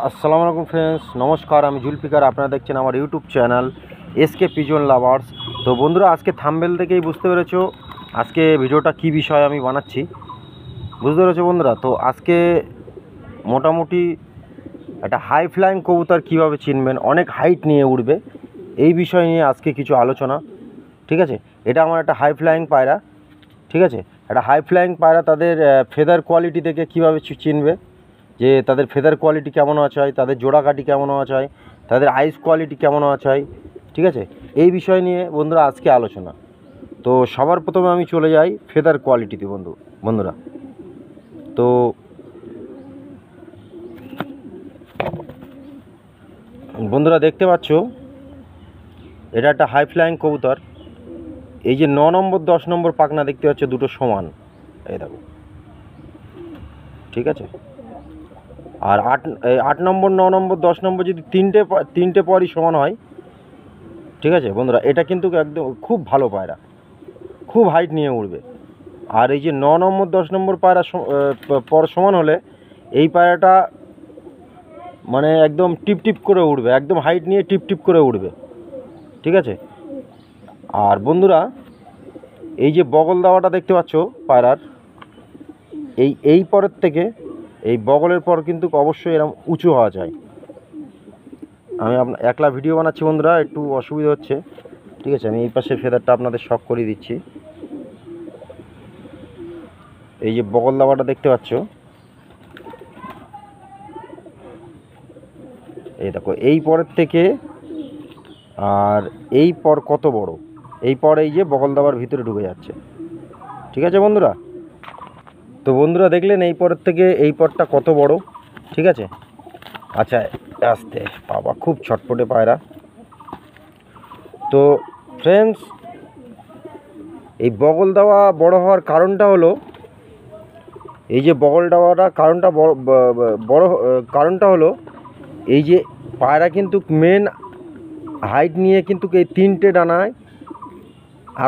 আসসালামু আলাইকুম ফ্রেন্ডস, নমস্কার। আমি জুলফিকার, আপনারা দেখছেন আমার YouTube channel SK pigeon lovers. তো বন্ধুরা, আজকে থাম্বনেল থেকেই বুঝতে পেরেছো আজকে ভিডিওটা কি বিষয়ে আমি বানাচ্ছি, বুঝতে পেরেছো বন্ধুরা। তো আজকে মোটামুটি একটা হাই ফ্লাইং কবুতর কীভাবে চিনবেন, অনেক হাইট নিয়ে উঠবে, এই বিষয় নিয়ে আজকে কিছু আলোচনা। ঠিক আছে, এটা আমার একটা হাই ফ্লাইং পায়রা। ঠিক আছে, একটা হাই ফ্লাইং পায়রা তাদের ফেদার কোয়ালিটি থেকে কীভাবে চিনবে, যে তাদের ফেদার কোয়ালিটি কেমন আছে, তাদের জোড়াকাঠি কেমন আছে, তাদের আইস কোয়ালিটি কেমন আছে। ঠিক আছে, এই বিষয় নিয়ে বন্ধুরা আজকে আলোচনা। তো সবার প্রথমে আমি চলে যাই ফেদার কোয়ালিটিতে বন্ধুরা। তো বন্ধুরা দেখতে পাচ্ছ, এটা একটা হাই ফ্লাইং কবুতর। এই যে 9 নম্বর 10 নম্বর পাখনা দেখতে পাচ্ছ, দুটো সমান, এই দেখো। ঠিক আছে, আর 8 নম্বর 9 নম্বর 10 নম্বর যদি তিনটে পরই সমান হয়, ঠিক আছে বন্ধুরা, এটা কিন্তু একদম খুব ভালো পায়রা, খুব হাইট নিয়ে উঠবে। আর এই যে 9 নম্বর 10 নম্বর পায়রা পর সমান হলে এই পায়রাটা মানে একদম টিপ টিপ করে উঠবে, একদম হাইট নিয়ে টিপ টিপ করে উঠবে। ঠিক আছে, আর বন্ধুরা এই যে বগল দেওয়াটা দেখতে পাচ্ছ পায়রার, এই পরের থেকে এই বগলের পর কিন্তু অবশ্যই এরকম উঁচু হওয়া চাই। আমি একলা ভিডিও বানাচ্ছি বন্ধুরা, একটু অসুবিধা হচ্ছে। ঠিক আছে, আমি এই পাশের ফেদারটা আপনাদের শক করিয়ে দিচ্ছি। এই যে বগল দাবাটা দেখতে পাচ্ছ, এই দেখো এই পরের থেকে আর এই পর কত বড়, এই পর এই যে বগল দাবার ভিতরে ঢুকে যাচ্ছে। ঠিক আছে বন্ধুরা, তো বন্ধুরা দেখলেন এই পরের থেকে এই পরটা কত বড়। ঠিক আছে, আচ্ছা আস্তে বাবা, খুব ছটপটে পায়রা। তো ফ্রেন্ডস, এই বগল দেওয়া বড় হওয়ার কারণটা হলো, এই যে বগল দেওয়াটা বড় কারণটা হলো এই যে পায়রা কিন্তু মেন হাইট নিয়ে কিন্তু এই 3টে ডানায়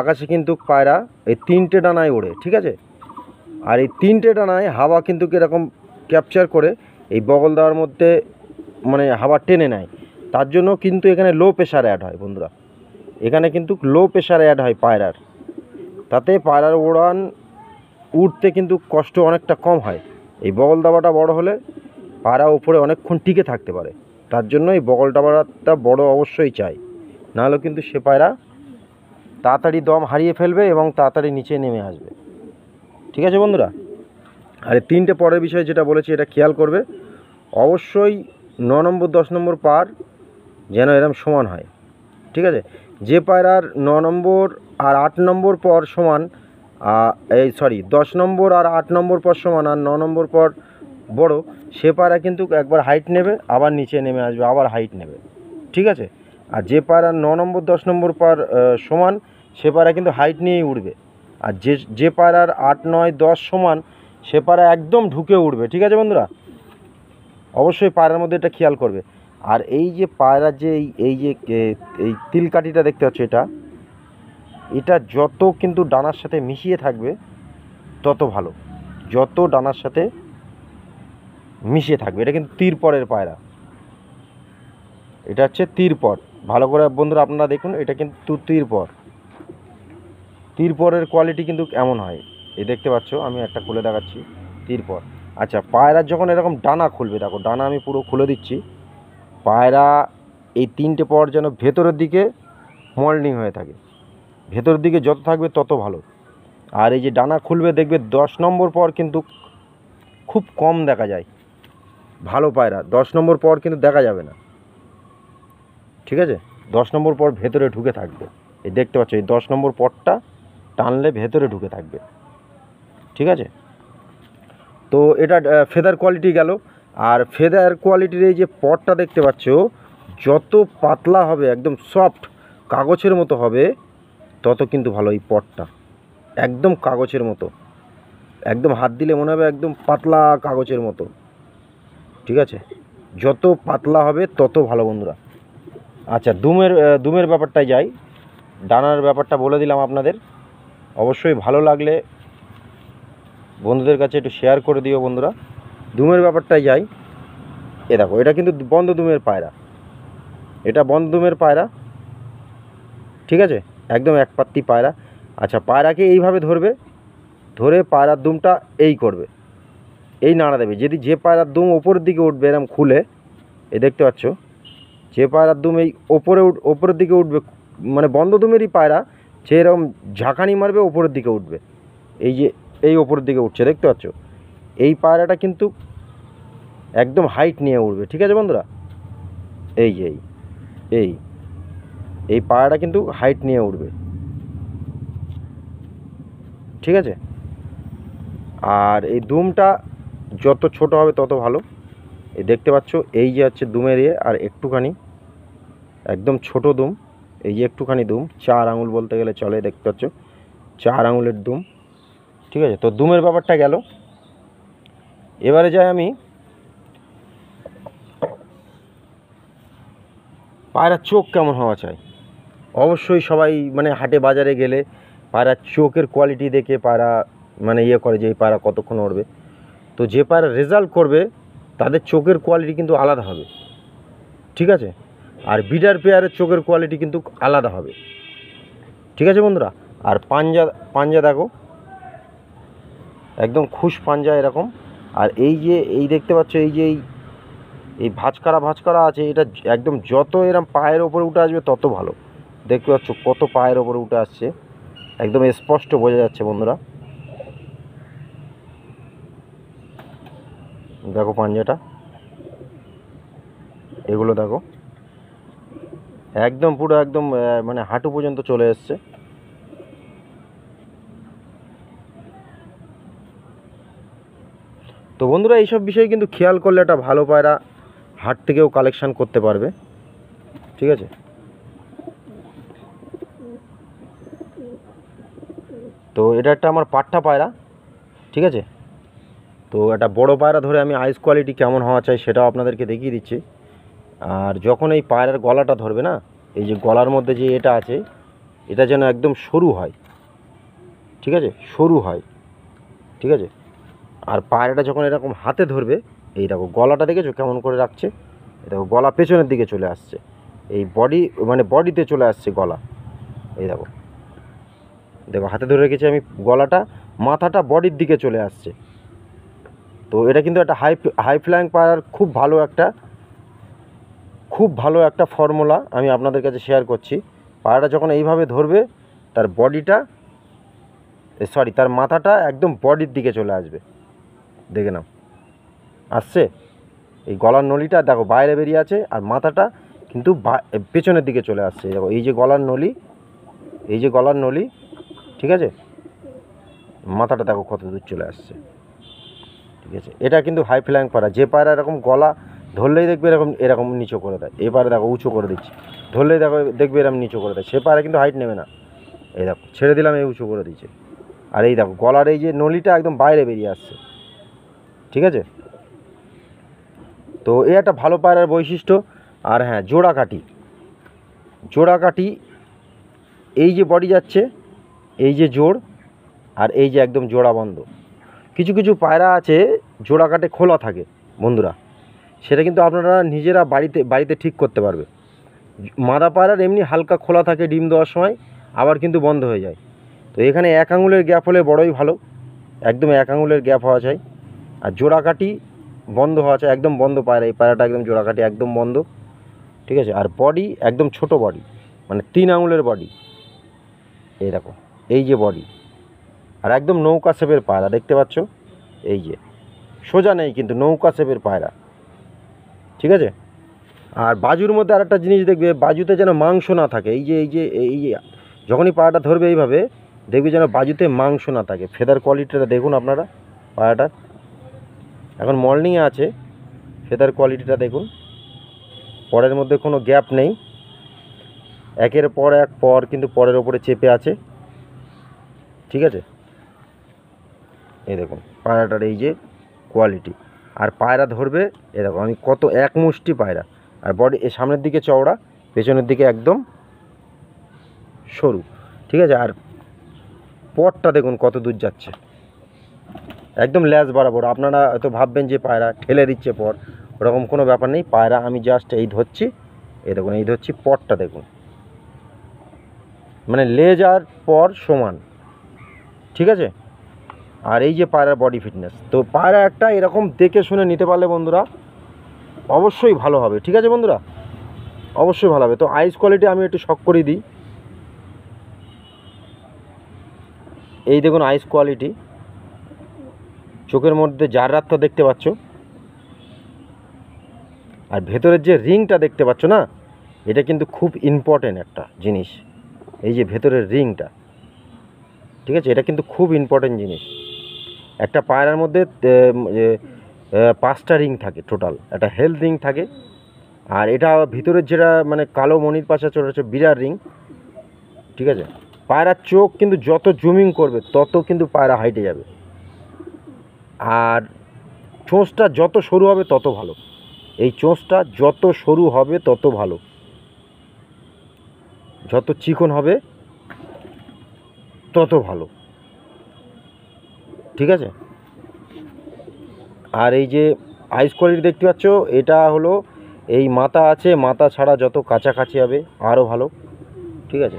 আকাশে কিন্তু পায়রা এই 3টে ডানায় ওড়ে। ঠিক আছে, আর এই 3টে ডানায় হাওয়া কিন্তু এরকম ক্যাপচার করে এই বগল দেওয়ার মধ্যে মানে হাওয়া টেনে নেয়। তার জন্য কিন্তু এখানে লো প্রেশার অ্যাড হয় বন্ধুরা, এখানে কিন্তু লো প্রেশার অ্যাড হয় পায়রার, তাতে পায়রার উঠতে কিন্তু কষ্ট অনেকটা কম হয়। এই বগল দাবাটা বড় হলে পায়রা উপরে অনেকক্ষণ টিকে থাকতে পারে, তার জন্য এই বগল দাবাটা বড় অবশ্যই চাই, নাহলে কিন্তু সে পায়রা তাড়াতাড়ি দম হারিয়ে ফেলবে এবং তাড়াতাড়ি নিচে নেমে আসবে। ঠিক আছে বন্ধুরা, আর এই 3টে পরের বিষয়ে যেটা বলেছি এটা খেয়াল করবে অবশ্যই। 9 নম্বর 10 নম্বর পার যেন এরম সমান হয়। ঠিক আছে, যে পায়রার 9 নম্বর আর 8 নম্বর পর সমান, 10 নম্বর আর 8 নম্বর পর সমান আর 9 নম্বর পর বড়, সে পায়রা কিন্তু একবার হাইট নেবে, আবার নিচে নেমে আসবে, আবার হাইট নেবে। ঠিক আছে, আর যে পায়রা 9 নম্বর 10 নম্বর পর সমান, সে পায়রা কিন্তু হাইট নিয়েই উঠবে। আর যে পায়রার 8 9 10 সমান, সে পায়রা একদম ঢুকে উঠবে। ঠিক আছে বন্ধুরা, অবশ্যই পায়রার মধ্যে এটা খেয়াল করবে। আর এই যে পায়রার যে এই যে এই তিলকাঠিটা দেখতে পাচ্ছ, এটা যত কিন্তু ডানার সাথে মিশিয়ে থাকবে তত ভালো, যত ডানার সাথে মিশিয়ে থাকবে। এটা কিন্তু তীরপরের পায়রা, এটা হচ্ছে তীরপর। ভালো করে বন্ধুরা আপনারা দেখুন, এটা কিন্তু তীরপরের কোয়ালিটি কিন্তু এমন হয়। এই দেখতে পাচ্ছ, আমি একটা খুলে দেখাচ্ছি তীরপর। আচ্ছা, পায়রার যখন এরকম ডানা খুলবে, দেখো ডানা আমি পুরো খুলে দিচ্ছি, পায়রা এই 3টে পর যেন ভেতরের দিকে মল্ডিং হয়ে থাকে, ভেতরের দিকে যত থাকবে তত ভালো। আর এই যে ডানা খুলবে দেখবে 10 নম্বর পর কিন্তু খুব কম দেখা যায় ভালো পায়রা, 10 নম্বর পর কিন্তু দেখা যাবে না। ঠিক আছে, 10 নম্বর পর ভেতরে ঢুকে থাকবে। এই দেখতে পাচ্ছ, এই 10 নম্বর পরটা টানলে ভেতরে ঢুকে থাকবে। ঠিক আছে, তো এটা ফেদার কোয়ালিটি গেল। আর ফেদার কোয়ালিটির এই যে পটটা দেখতে পাচ্ছ, যত পাতলা হবে, একদম সফট কাগজের মতো হবে, তত কিন্তু ভালো। এই পটটা একদম কাগজের মতো, একদম হাত দিলে মনে হবে একদম পাতলা কাগজের মতো। ঠিক আছে, যত পাতলা হবে তত ভালো বন্ধুরা। আচ্ছা, দুমের ব্যাপারটায় যাই, ডানার ব্যাপারটা বলে দিলাম আপনাদের। অবশ্যই ভালো লাগলে বন্ধুদের কাছে একটু শেয়ার করে দিও বন্ধুরা। দুমের ব্যাপারটায় যাই, এ দেখো, এটা কিন্তু বন্ধ দুমের পায়রা, এটা বন্ধ দুমের পায়রা, ঠিক আছে, একদম এক পাত্তি পায়রা। আচ্ছা, পায়রাকে এইভাবে ধরবে, ধরে পায়রার দুমটা এই করবে, এই নাড়া দেবে। যদি যে পায়রার দুম ওপরের দিকে উঠবে এরকম খুলে, এই দেখতে পাচ্ছ, যে পায়রার দুম এই ওপরের দিকে উঠবে, মানে বন্ধ দুমেরই পায়রা, যে এরকম ঝাঁকানি মারবে ওপরের দিকে উঠবে, এই যে এই ওপরের দিকে উঠছে দেখতে পাচ্ছ, এই পায়রাটা কিন্তু একদম হাইট নিয়ে উঠবে। ঠিক আছে বন্ধুরা, এই যে এই এই পায়রাটা কিন্তু হাইট নিয়ে উঠবে, ঠিক আছে। আর এই দুমটা যত ছোট হবে তত ভালো। এই দেখতে পাচ্ছ, এই যে হচ্ছে দুমের আর একটুখানি একদম ছোট দুম, এই যে একটুখানি দুম, 4 আঙুল বলতে গেলে চলে, দেখতে পাচ্ছ 4 আঙুলের দুম, ঠিক আছে। তো দুমের ব্যাপারটা গেল। এবারে যাই আমি পায়রার চোখ কেমন হওয়া চাই। অবশ্যই সবাই মানে হাটে বাজারে গেলে পায়রার চোখের কোয়ালিটি দেখে পায়রা মানে ইয়ে করে যে এই পায়রা কতক্ষণ উড়বে। তো যে পায়রা রেজাল্ট করবে তাদের চোখের কোয়ালিটি কিন্তু আলাদা হবে, ঠিক আছে। আর বিডার পেয়ারের চোখের কোয়ালিটি কিন্তু আলাদা হবে, ঠিক আছে বন্ধুরা। আর পাঞ্জা দেখো, একদম খুশ পাঞ্জা এরকম। আর এই যে এই দেখতে পাচ্ছ, এই যে এই ভাঁজকারা আছে, এটা একদম যত এরম পায়ের ওপরে উঠে আসবে তত ভালো। দেখতে পাচ্ছ কত পায়ের ওপরে উঠে আসছে, একদম স্পষ্ট বোঝা যাচ্ছে বন্ধুরা। দেখো পাঞ্জাটা, এগুলো দেখো একদম পুরো একদম মানে হাঁটু পর্যন্ত চলে এসছে। তো বন্ধুরা, এইসব বিষয়ে কিন্তু খেয়াল করলে একটা ভালো পায়রা হাট থেকেও কালেকশান করতে পারবে, ঠিক আছে। তো এটা একটা আমার পাট্টা পায়রা, ঠিক আছে। তো একটা বড় পায়রা ধরে আমি আইস কোয়ালিটি কেমন হওয়া চাই সেটাও আপনাদেরকে দেখিয়ে দিচ্ছি। আর যখন এই পায়রার গলাটা ধরবে না, এই যে গলার মধ্যে যে এটা আছে, এটা যেন একদম সরু হয়, ঠিক আছে, সরু হয়, ঠিক আছে। আর পায়রাটা যখন এরকম হাতে ধরবে, এই দেখো গলাটা দেখেছো কেমন করে রাখছে, এই দেখো গলা পেছনের দিকে চলে আসছে, এই বডি মানে বডিতে চলে আসছে গলা, এই দেখো দেখো হাতে ধরে রেখেছি আমি, গলাটা মাথাটা বডির দিকে চলে আসছে। তো এটা কিন্তু একটা হাই ফ্লাইং পায়রার খুব ভালো একটা ফর্মুলা আমি আপনাদের কাছে শেয়ার করছি। পায়রাটা যখন এইভাবে ধরবে, তার বডিটা তার মাথাটা একদম বডির দিকে চলে আসবে, দেখে নাও আসছে। এই গলার নলিটা দেখো বাইরে বেরিয়ে আছে, আর মাথাটা কিন্তু পেছনের দিকে চলে আসছে। দেখো এই যে গলার নলি, এই যে গলার নলি, ঠিক আছে, মাথাটা দেখো কত দূর চলে আসছে, ঠিক আছে। এটা কিন্তু হাই ফ্লাইং পায়রা। যে পায়রা এরকম গলা ধরলেই দেখবে এরকম নিচু করে দেয়, এই পায়রা দেখো উঁচু করে দিচ্ছি, ধরলেই দেখবে এরকম নিচু করে দেয়, সে পায়রা কিন্তু হাইট নেবে না। এই দেখো ছেড়ে দিলাম, এই উঁচু করে দিচ্ছে। আর এই দেখো গলার এই যে নলিটা একদম বাইরে বেরিয়ে আসছে, ঠিক আছে। তো এই একটা ভালো পায়রার বৈশিষ্ট্য। আর হ্যাঁ, জোড়া কাঠি, এই যে বডি যাচ্ছে, এই যে জোড়, আর এই যে একদম জোড়া বন্ধ। কিছু পায়রা আছে জোড়া কাটে খোলা থাকে বন্ধুরা, সেটা কিন্তু আপনারা নিজেরা বাড়িতে ঠিক করতে পারবে। মাদা পায়রার এমনি হালকা খোলা থাকে ডিম দেওয়ার সময়, আবার কিন্তু বন্ধ হয়ে যায়। তো এখানে 1 আঙুলের গ্যাপ হলে বড়ই ভালো, একদম 1 আঙুলের গ্যাপ হওয়া চাই। আর জোড়া কাঠি বন্ধ হওয়া চাই, একদম বন্ধ পায়রা, এই পায়রাটা একদম জোড়া কাঠি একদম বন্ধ, ঠিক আছে। আর বডি একদম ছোট বডি, মানে 3 আঙুলের বডি, এই দেখো এই যে বডি। আর একদম নৌকা শেপের পায়রা, দেখতে পাচ্ছ, এই যে সোজা নেই কিন্তু নৌকা শেপের পায়রা, ঠিক আছে। আর বাজুর মধ্যে আর একটা জিনিস দেখবে, বাজুতে যেন মাংস না থাকে। এই যে যখনই পায়রাটা ধরবে এইভাবে দেখবে যেন বাজুতে মাংস না থাকে। ফেদার কোয়ালিটিটা দেখুন আপনারা পায়রাটার, এখন মর্নিংয়ে আছে, ফেদার কোয়ালিটিটা দেখুন, পরের মধ্যে কোনো গ্যাপ নেই, একের পর এক পর কিন্তু পরের ওপরে চেপে আছে, ঠিক আছে। এই দেখুন পায়রাটার এই যে কোয়ালিটি। আর পায়রা ধরবে, এ দেখো আমি কত এক মুষ্টি পায়রা, আর বডি এ সামনের দিকে চওড়া, পেছনের দিকে একদম সরু, ঠিক আছে। আর পরটা দেখুন কত দূর যাচ্ছে, একদম ল্যাজ বরাবর। আপনারা হয়তো ভাববেন যে পায়রা ঠেলে দিচ্ছে পর, ওরকম কোনো ব্যাপার নেই। পায়রা আমি জাস্ট এই ধরছি, এই দেখুন এই ধরছি, পরটা দেখুন, মানে লেজ আর পর সমান, ঠিক আছে। আর এই যে পায়রার বডি ফিটনেস, তো পায়রা একটা এরকম দেখে শুনে নিতে পারলে বন্ধুরা অবশ্যই ভালো হবে, ঠিক আছে বন্ধুরা, অবশ্যই ভালো হবে। তো আইস কোয়ালিটি আমি একটু শক করে দিই। এই দেখুন আইস কোয়ালিটি, চোখের মধ্যে জাররাতটা দেখতে পাচ্ছ, আর ভেতরের যে রিংটা দেখতে পাচ্ছ না, এটা কিন্তু খুব ইম্পর্টেন্ট একটা জিনিস। এই যে ভেতরের রিংটা, ঠিক আছে, এটা কিন্তু খুব ইম্পর্টেন্ট জিনিস। একটা পায়রার মধ্যে 5টা রিং থাকে টোটাল, একটা হেলথ রিং থাকে, আর এটা ভিতরের যেটা মানে কালো মনির পাশা চলে হচ্ছে বিরাট রিং, ঠিক আছে। পায়রার চোখ কিন্তু যত জুমিং করবে তত কিন্তু পায়রা হাইটে যাবে, আর চোঁচটা যত সরু হবে তত ভালো। এই চোঁচটা যত সরু হবে তত ভালো, যত চিকন হবে তত ভালো, ঠিক আছে। আর এই যে আইস কোয়ালিটি দেখতে পাচ্ছ, এটা হলো এই মাথা আছে, মাথা ছাড়া যত কাছাকাছি হবে আরও ভালো, ঠিক আছে।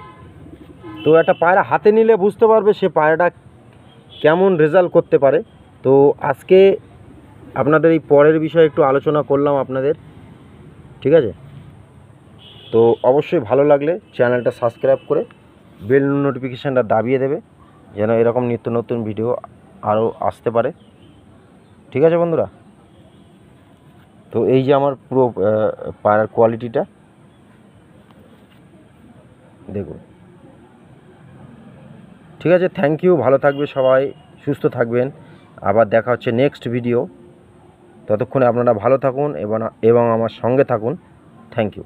তো একটা পায়রা হাতে নিলে বুঝতে পারবে সে পায়রাটা কেমন রেজাল্ট করতে পারে। তো আজকে আপনাদের এই পরের বিষয়ে একটু আলোচনা করলাম আপনাদের, ঠিক আছে। তো অবশ্যই ভালো লাগলে চ্যানেলটা সাবস্ক্রাইব করে বেল নোটিফিকেশানটা দাবিয়ে দেবে, যেন এরকম নিত্য নতুন ভিডিও আরও আসতে পারে, ঠিক আছে বন্ধুরা। তো এই যে আমার পুরো পায়রার কোয়ালিটিটা দেখুন, ঠিক আছে। থ্যাংক ইউ, ভালো থাকবে সবাই, সুস্থ থাকবেন, আবার দেখা হচ্ছে নেক্সট ভিডিও। ততক্ষণে আপনারা ভালো থাকুন এবং আমার সঙ্গে থাকুন। Thank you.